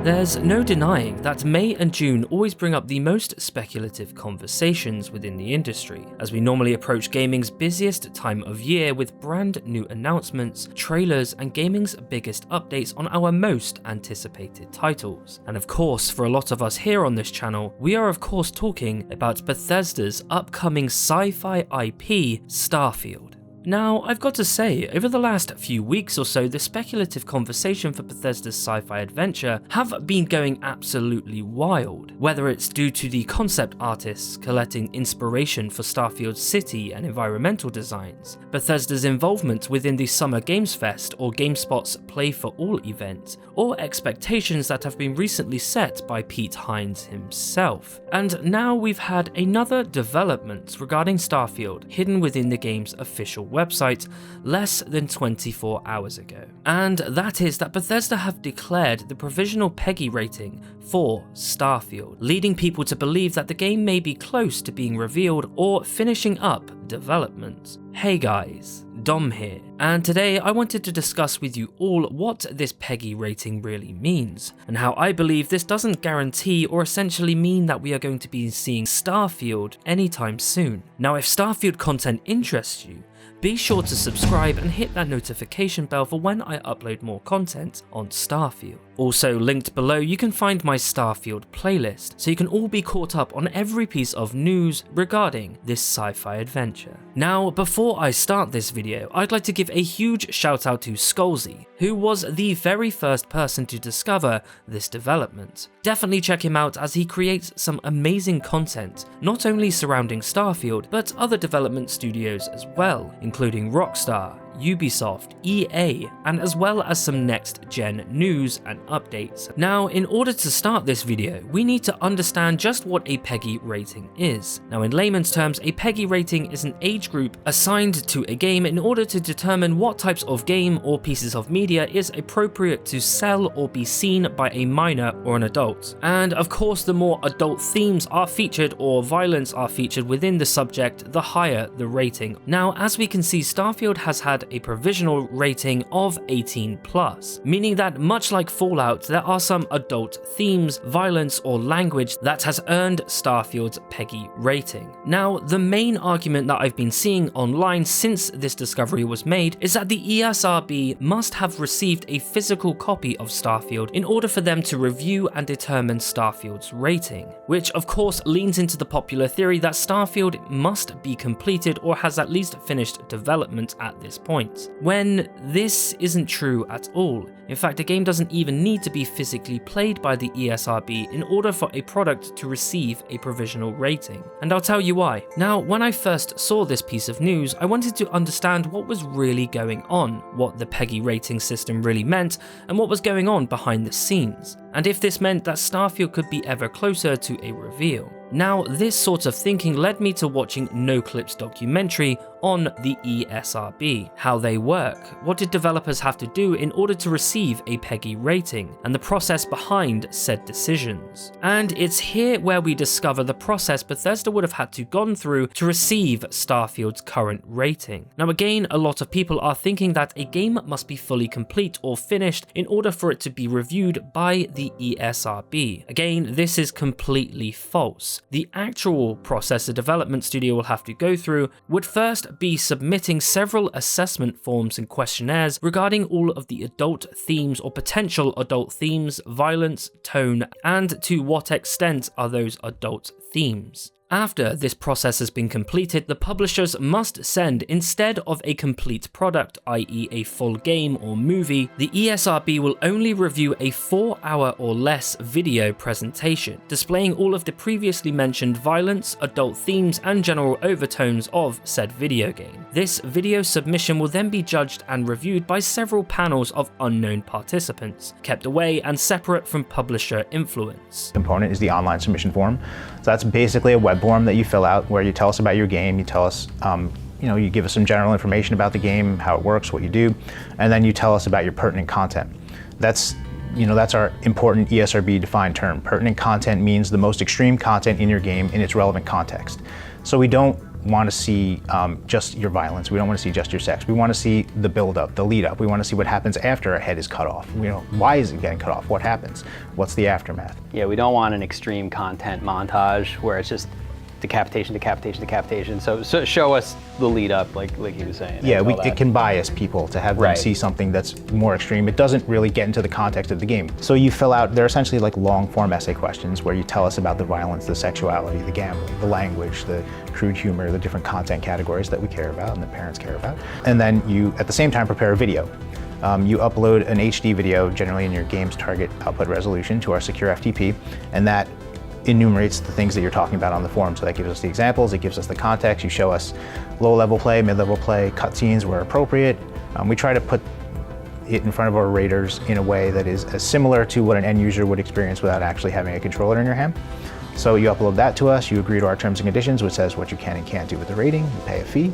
There's no denying that May and June always bring up the most speculative conversations within the industry, as we normally approach gaming's busiest time of year with brand new announcements, trailers, and gaming's biggest updates on our most anticipated titles. And of course, for a lot of us here on this channel, we are of course talking about Bethesda's upcoming sci-fi IP, Starfield. Now, I've got to say, over the last few weeks or so, the speculative conversation for Bethesda's sci-fi adventure have been going absolutely wild. Whether it's due to the concept artists collecting inspiration for Starfield's city and environmental designs, Bethesda's involvement within the Summer Games Fest or GameSpot's Play for All event, or expectations that have been recently set by Pete Hines himself. And now we've had another development regarding Starfield hidden within the game's official website less than 24 hours ago. And that is that Bethesda have declared the provisional Pegi rating for Starfield, leading people to believe that the game may be close to being revealed or finishing up development. Hey guys, Dom here, and today I wanted to discuss with you all what this Pegi rating really means, and how I believe this doesn't guarantee or essentially mean that we are going to be seeing Starfield anytime soon. Now, if Starfield content interests you, be sure to subscribe and hit that notification bell for when I upload more content on Starfield. Also linked below, you can find my Starfield playlist, so you can all be caught up on every piece of news regarding this sci-fi adventure. Now, before I start this video, I'd like to give a huge shout out to Skullsy, who was the very first person to discover this development. Definitely check him out as he creates some amazing content, not only surrounding Starfield, but other development studios as well, including Rockstar, Ubisoft, EA, and as well as some next-gen news and updates. Now, in order to start this video, we need to understand just what a Pegi rating is. Now, in layman's terms, a Pegi rating is an age group assigned to a game in order to determine what types of game or pieces of media is appropriate to sell or be seen by a minor or an adult. And of course, the more adult themes are featured or violence are featured within the subject, the higher the rating. Now, as we can see, Starfield has had a provisional rating of 18+, meaning that much like Fallout, there are some adult themes, violence, or language that has earned Starfield's Pegi rating. Now, the main argument that I've been seeing online since this discovery was made is that the ESRB must have received a physical copy of Starfield in order for them to review and determine Starfield's rating, which of course leans into the popular theory that Starfield must be completed or has at least finished development at this point, when this isn't true at all. In fact, the game doesn't even need to be physically played by the ESRB in order for a product to receive a provisional rating. And I'll tell you why. Now, when I first saw this piece of news, I wanted to understand what was really going on, what the Pegi rating system really meant, and what was going on behind the scenes, and if this meant that Starfield could be ever closer to a reveal. Now, this sort of thinking led me to watching NoClip's documentary on the ESRB, how they work, what did developers have to do in order to receive a Pegi rating, and the process behind said decisions. And it's here where we discover the process Bethesda would have had to gone through to receive Starfield's current rating. Now again, a lot of people are thinking that a game must be fully complete or finished in order for it to be reviewed by the ESRB. Again, this is completely false. The actual process a development studio will have to go through would first be submitting several assessment forms and questionnaires regarding all of the adult themes or potential adult themes, violence, tone, and to what extent are those adult themes. After this process has been completed, the publishers must send, instead of a complete product, i.e. a full game or movie, the ESRB will only review a 4-hour or less video presentation, displaying all of the previously mentioned violence, adult themes, and general overtones of said video game. This video submission will then be judged and reviewed by several panels of unknown participants, kept away and separate from publisher influence. Component is the online submission form. So that's basically a web form that you fill out where you tell us about your game, you tell us, you give us some general information about the game, how it works, what you do, and then you tell us about your pertinent content. That's our important ESRB defined term. Pertinent content means the most extreme content in your game in its relevant context. So we don't want to see just your violence. We don't want to see just your sex. We want to see the build-up, the lead-up. We want to see what happens after a head is cut off. Why is it getting cut off? What happens? What's the aftermath? Yeah, we don't want an extreme content montage where it's just decapitation, decapitation, decapitation. So show us the lead up, like he was saying. Yeah, it can bias people to have them see something that's more extreme. It doesn't really get into the context of the game. So you fill out, they're essentially like long form essay questions where you tell us about the violence, the sexuality, the gambling, the language, the crude humor, the different content categories that we care about and the parents care about. And then you, at the same time, prepare a video. You upload an HD video, generally in your game's target output resolution, to our secure FTP, and that enumerates the things that you're talking about on the forum. So that gives us the examples, it gives us the context, you show us low-level play, mid-level play, cutscenes where appropriate. We try to put it in front of our raters in a way that is as similar to what an end user would experience without actually having a controller in your hand. So you upload that to us, you agree to our terms and conditions, which says what you can and can't do with the rating, you pay a fee.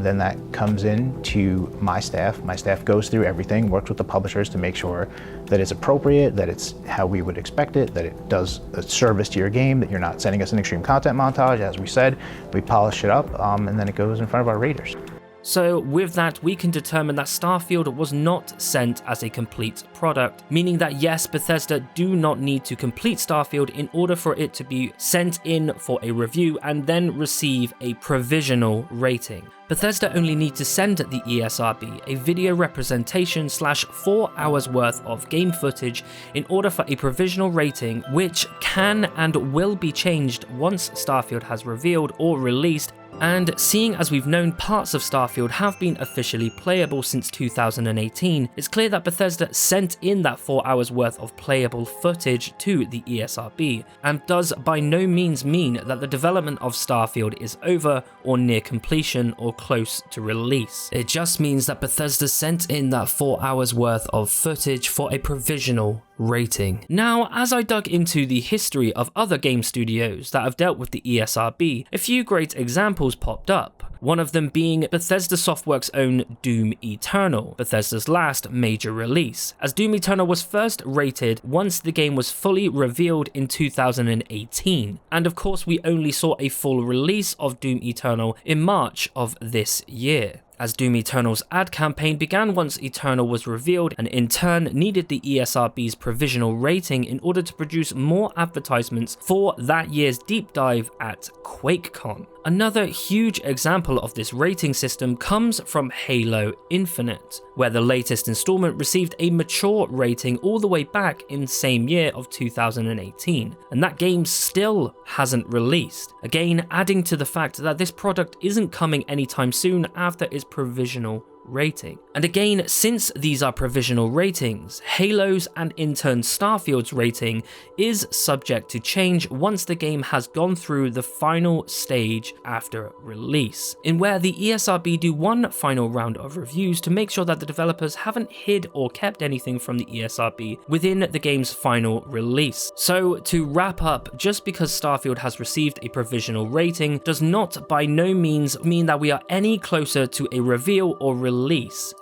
Then that comes in to my staff. My staff goes through everything, works with the publishers to make sure that it's appropriate, that it's how we would expect it, that it does a service to your game, that you're not sending us an extreme content montage. As we said, we polish it up, and then it goes in front of our raters. So with that, we can determine that Starfield was not sent as a complete product, meaning that yes, Bethesda do not need to complete Starfield in order for it to be sent in for a review and then receive a provisional rating. Bethesda only need to send the ESRB a video representation / 4 hours worth of game footage in order for a provisional rating, which can and will be changed once Starfield has revealed or released. And seeing as we've known parts of Starfield have been officially playable since 2018, it's clear that Bethesda sent in that 4 hours worth of playable footage to the ESRB, and does by no means mean that the development of Starfield is over or near completion or close to release. It just means that Bethesda sent in that 4 hours worth of footage for a provisional rating. Now, as I dug into the history of other game studios that have dealt with the ESRB, a few great examples popped up. One of them being Bethesda Softworks' own Doom Eternal, Bethesda's last major release, as Doom Eternal was first rated once the game was fully revealed in 2018, and of course we only saw a full release of Doom Eternal in March of this year, as Doom Eternal's ad campaign began once Eternal was revealed and in turn needed the ESRB's provisional rating in order to produce more advertisements for that year's deep dive at QuakeCon. Another huge example of this rating system comes from Halo Infinite, where the latest installment received a mature rating all the way back in the same year of 2018, and that game still hasn't released, again adding to the fact that this product isn't coming anytime soon after its provisional rating. And again, since these are provisional ratings, Halo's and in turn Starfield's rating is subject to change once the game has gone through the final stage after release, in where the ESRB do one final round of reviews to make sure that the developers haven't hid or kept anything from the ESRB within the game's final release. So to wrap up, just because Starfield has received a provisional rating does not by no means mean that we are any closer to a reveal or release.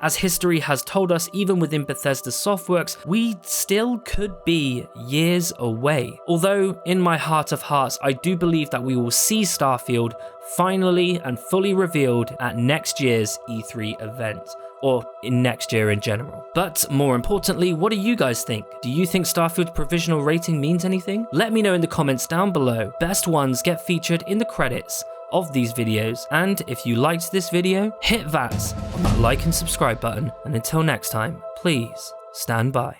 As history has told us, even within Bethesda Softworks, we still could be years away. Although, in my heart of hearts, I do believe that we will see Starfield finally and fully revealed at next year's E3 event, or in next year in general. But more importantly, what do you guys think? Do you think Starfield's provisional rating means anything? Let me know in the comments down below. Best ones get featured in the credits of these videos, and if you liked this video, hit that on that like and subscribe button, and until next time, please stand by.